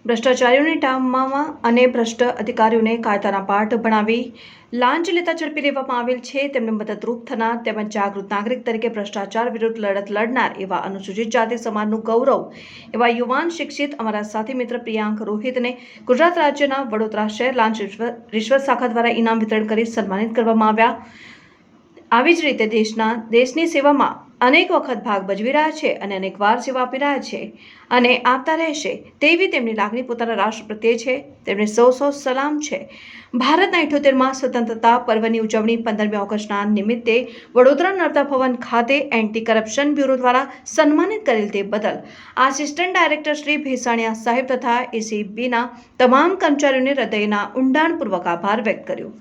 ભ્રષ્ટાચારીઓને ડામવામાં અને ભ્રષ્ટ અધિકારીઓને કાયદાના પાઠ ભણાવી લાંચ લેતા ઝડપી લેવામાં આવેલ છે. તેમને મદદરૂપ થનાર તેમજ જાગૃત નાગરિક તરીકે ભ્રષ્ટાચાર વિરુદ્ધ લડત લડનાર એવા અનુસૂચિત જાતિ સમાજનું ગૌરવ એવા યુવાન શિક્ષિત અમારા સાથી મિત્ર પ્રિયાંક રોહિતને ગુજરાત રાજ્યના વડોદરા શહેર લાંચ રિશ્વત શાખા દ્વારા ઇનામ વિતરણ કરી સન્માનિત કરવામાં આવ્યા. આવી જ રીતે દેશની સેવામાં અનેક વખત ભાગ ભજવી રહ્યા છે અને અનેકવાર સેવા આપી રહ્યા છે અને આપતા રહેશે તેવી તેમની લાગણી પોતાના રાષ્ટ્ર પ્રત્યે છે. તેમને સૌ સલામ છે. ભારતના 78મા સ્વતંત્રતા પર્વની ઉજવણી 15મી ઓગસ્ટના નિમિત્તે વડોદરા નર્મદા ભવન ખાતે એન્ટી કરપ્શન બ્યુરો દ્વારા સન્માનિત કરેલ તે બદલ આસિસ્ટન્ટ ડાયરેક્ટર શ્રી ભેસાણીયા સાહેબ તથા એસીબીના તમામ કર્મચારીઓને હૃદયના ઊંડાણપૂર્વક આભાર વ્યક્ત કર્યો.